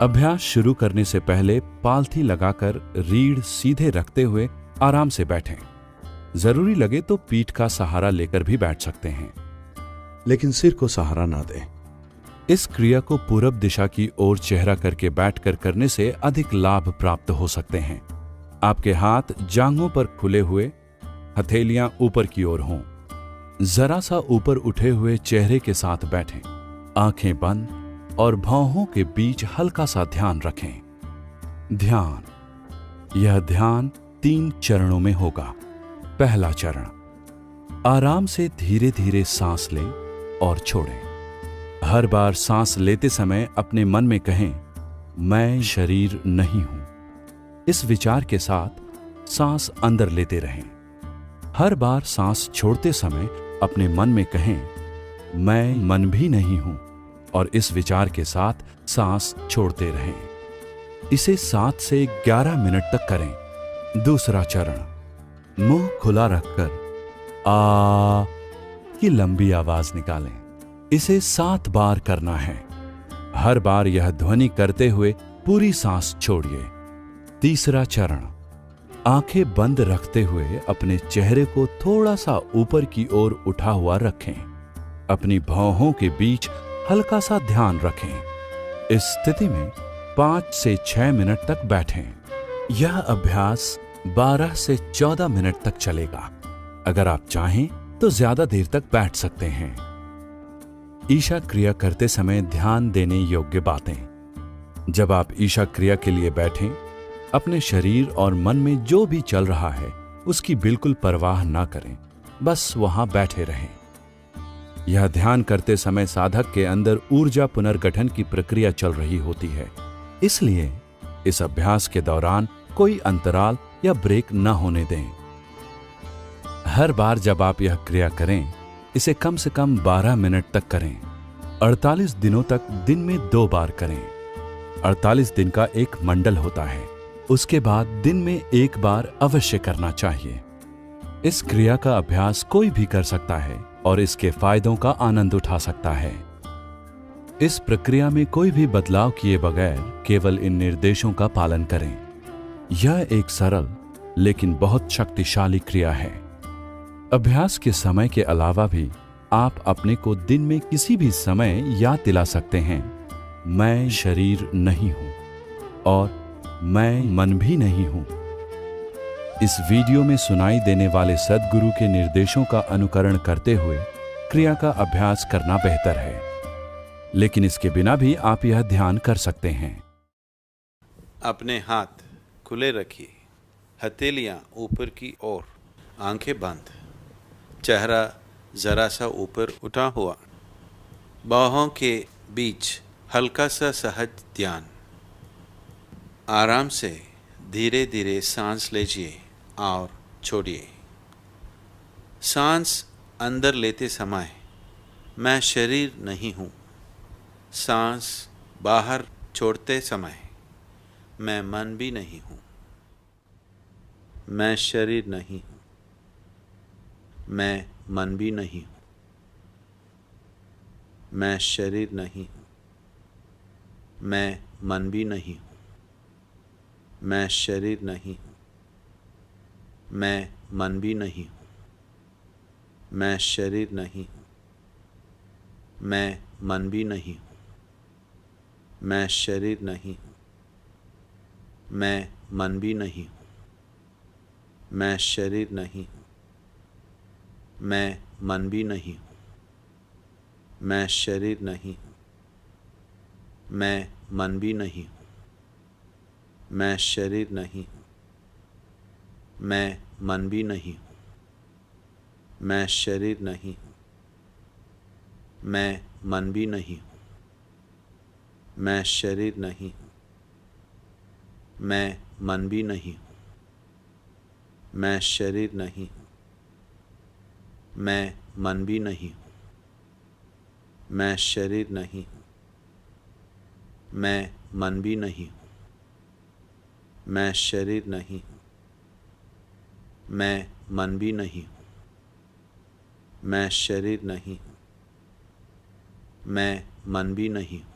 अभ्यास शुरू करने से पहले पालथी लगाकर रीढ़ सीधे रखते हुए आराम से बैठें। जरूरी लगे तो पीठ का सहारा लेकर भी बैठ सकते हैं, लेकिन सिर को सहारा ना दें। इस क्रिया को पूरब दिशा की ओर चेहरा करके बैठकर करने से अधिक लाभ प्राप्त हो सकते हैं। आपके हाथ जांघों पर खुले हुए, हथेलियां ऊपर की ओर हों। जरा सा ऊपर उठे हुए चेहरे के साथ बैठें। आंखें बंद और भौहों के बीच हल्का सा ध्यान रखें। ध्यान, यह ध्यान 3 चरणों में होगा। पहला चरण, आराम से धीरे धीरे सांस लें और छोड़ें। हर बार सांस लेते समय अपने मन में कहें, मैं शरीर नहीं हूं। इस विचार के साथ सांस अंदर लेते रहें। हर बार सांस छोड़ते समय अपने मन में कहें, मैं मन भी नहीं हूं, और इस विचार के साथ सांस छोड़ते रहें। इसे 7 से 11 मिनट तक करें। दूसरा चरण, मुंह खुला रखकर आ की लंबी आवाज निकालें। इसे 7 बार करना है। हर बार यह ध्वनि करते हुए पूरी सांस छोड़िए। तीसरा चरण, आंखें बंद रखते हुए अपने चेहरे को थोड़ा सा ऊपर की ओर उठा हुआ रखें। अपनी भौहों के बीच हल्का सा ध्यान रखें। इस स्थिति में 5 से 6 मिनट तक बैठें। यह अभ्यास 12 से 14 मिनट तक चलेगा। अगर आप चाहें तो ज्यादा देर तक बैठ सकते हैं। ईशा क्रिया करते समय ध्यान देने योग्य बातें। जब आप ईशा क्रिया के लिए बैठें, अपने शरीर और मन में जो भी चल रहा है उसकी बिल्कुल परवाह ना करें, बस वहां बैठे रहें। यह ध्यान करते समय साधक के अंदर ऊर्जा पुनर्गठन की प्रक्रिया चल रही होती है, इसलिए इस अभ्यास के दौरान कोई अंतराल या ब्रेक न होने दें। हर बार जब आप यह क्रिया करें, इसे कम से कम 12 मिनट तक करें। 48 दिनों तक दिन में 2 बार करें। 48 दिन का एक मंडल होता है, उसके बाद दिन में 1 बार अवश्य करना चाहिए। इस क्रिया का अभ्यास कोई भी कर सकता है और इसके फायदों का आनंद उठा सकता है। इस प्रक्रिया में कोई भी बदलाव किए बगैर केवल इन निर्देशों का पालन करें। यह एक सरल लेकिन बहुत शक्तिशाली क्रिया है। अभ्यास के समय के अलावा भी आप अपने को दिन में किसी भी समय याद दिला सकते हैं, मैं शरीर नहीं हूं और मैं मन भी नहीं हूं। इस वीडियो में सुनाई देने वाले सद्गुरु के निर्देशों का अनुकरण करते हुए क्रिया का अभ्यास करना बेहतर है, लेकिन इसके बिना भी आप यह ध्यान कर सकते हैं। अपने हाथ खुले रखिए, हथेलियां ऊपर की ओर, आंखें बंद, चेहरा जरा सा ऊपर उठा हुआ, बाहों के बीच हल्का सा सहज ध्यान। आराम से धीरे धीरे सांस लीजिए और छोड़िए। सांस अंदर लेते समय मैं शरीर नहीं हूँ। सांस बाहर छोड़ते समय मैं मन भी नहीं हूँ। मैं शरीर नहीं हूँ, मैं मन भी नहीं हूँ। मैं शरीर नहीं हूँ, मैं मन भी नहीं हूँ। मैं शरीर नहीं हूँ, मैं मन भी नहीं हूँ। मैं शरीर नहीं हूँ, मैं मन भी नहीं हूँ। मैं शरीर नहीं हूँ, मैं मन भी नहीं हूँ। मैं शरीर नहीं हूँ, मैं मन भी नहीं हूँ। मैं शरीर नहीं हूँ, मैं मन भी नहीं हूँ। मैं शरीर नहीं हूँ, मैं मन भी नहीं हूँ। मैं शरीर नहीं हूँ, मैं मन भी नहीं हूँ। मैं शरीर नहीं हूँ, मैं मन भी नहीं हूँ। मैं शरीर नहीं हूँ, मैं मन भी नहीं हूँ। मैं शरीर नहीं हूँ, मैं मन भी नहीं हूँ। मैं शरीर नहीं हूँ, मैं मन भी नहीं हूँ। मैं शरीर नहीं हूँ, मैं मन भी नहीं हूँ।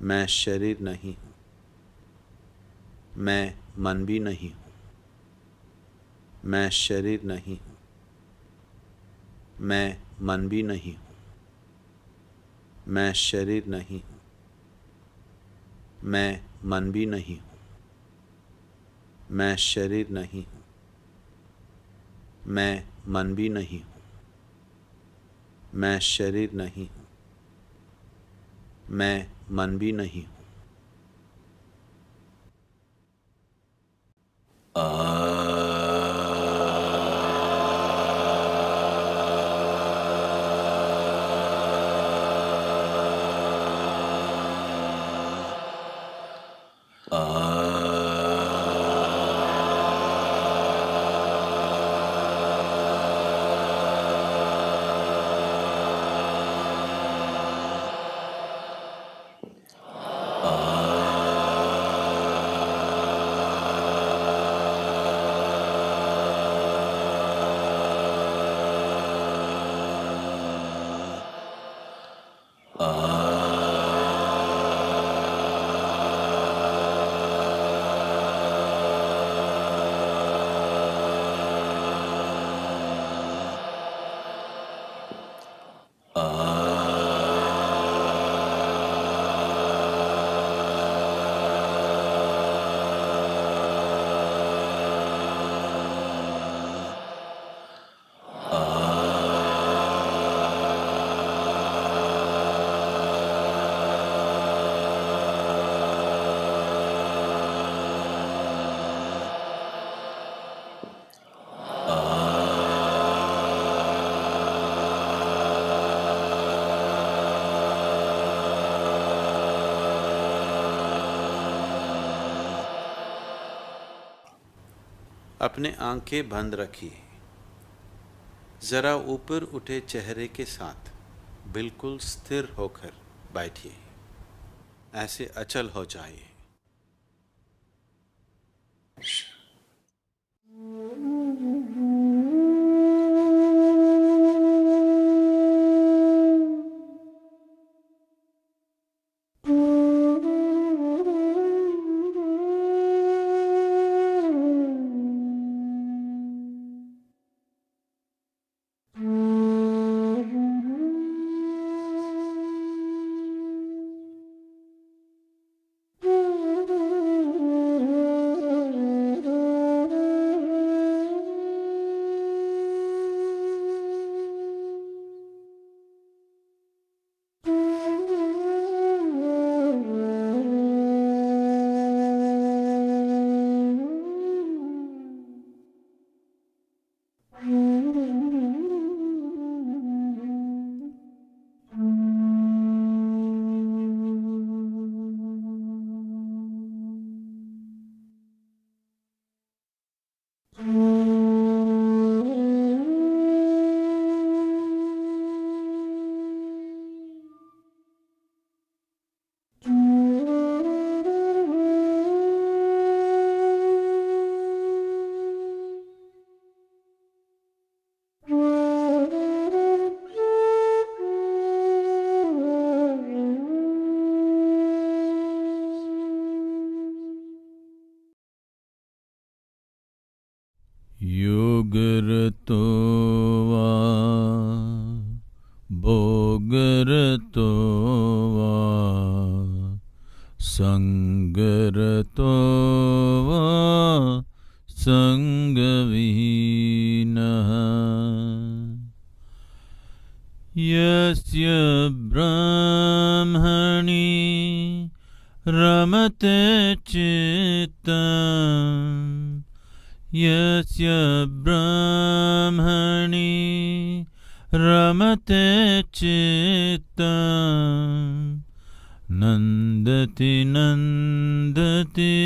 मैं शरीर नहीं हूँ, मैं मन भी नहीं हूँ। मैं शरीर नहीं हूँ, मैं मन भी नहीं हूँ। मैं शरीर नहीं हूँ, मैं मन भी नहीं हूँ। मैं शरीर नहीं हूँ, मैं मन भी नहीं हूँ। मैं शरीर नहीं हूँ, मैं मन भी नहीं हूँ। अपने आंखें बंद रखिए। जरा ऊपर उठे चेहरे के साथ बिल्कुल स्थिर होकर बैठिए। ऐसे अचल हो जाइए। योगरतो वा भोगरतो वा संगरतो वा संगविहीनः यस्य ब्रह्मणि रमते चित्तम् यस्य ब्रह्मणि रमते चित्तम् नन्दति नन्दति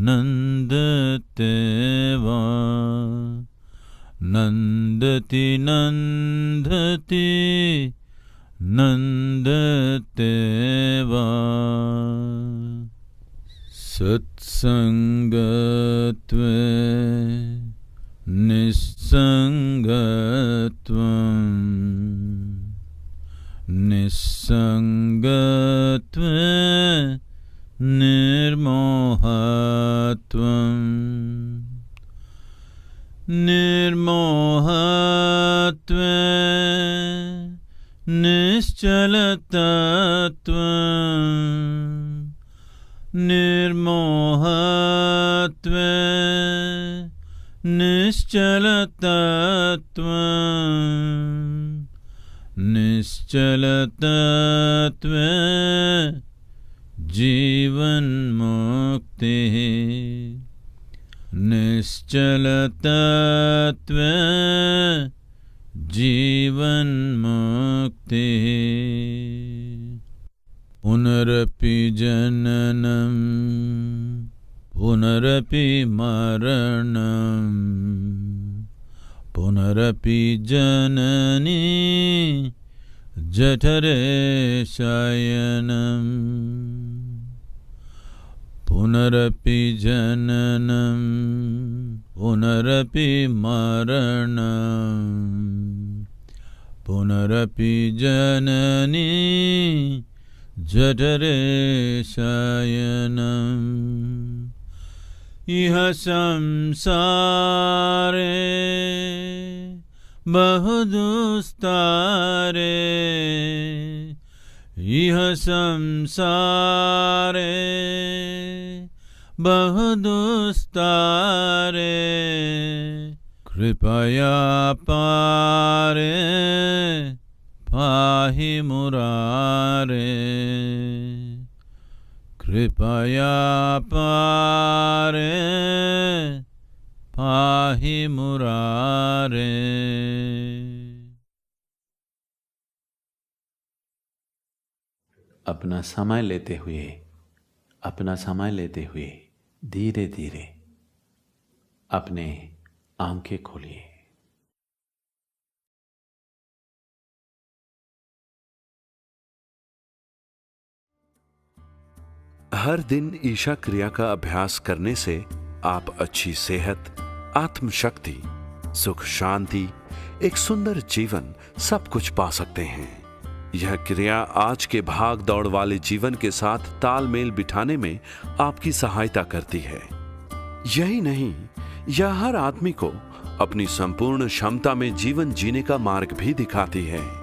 नन्दते वा नन्दति नन्दति नन्दते वा सत्संगत्वे निस्संगत्वम् निस्सङ्गत्वे निर्मोहत्वम् निर्मोहत्वे निश्चलतत्वम् निर्मोहत्वे निश्चलतत्वम् निश्चलतत्वे जीवन्मुक्तिः निश्चलतत्वे जीवन्मुक्तिः पुनरपि जननम् पुनरपि मरणम् पुनरपि जननी जठरे शयनम् पुनरपि जननम् पुनरपि मरणम् पुनरपि जननी जठरे शयनम् इह संसारे बहुदुस्तारे इह संसारे बहुदुस्तारे कृपया पारे पाहि मुरारे कृपया पारे पाहि मुरारे। अपना समय लेते हुए धीरे धीरे अपने आंखें खोलिए। हर दिन ईशा क्रिया का अभ्यास करने से आप अच्छी सेहत, आत्मशक्ति, सुख शांति, एक सुंदर जीवन सब कुछ पा सकते हैं। यह क्रिया आज के भाग दौड़ वाले जीवन के साथ तालमेल बिठाने में आपकी सहायता करती है। यही नहीं, यह हर आदमी को अपनी संपूर्ण क्षमता में जीवन जीने का मार्ग भी दिखाती है।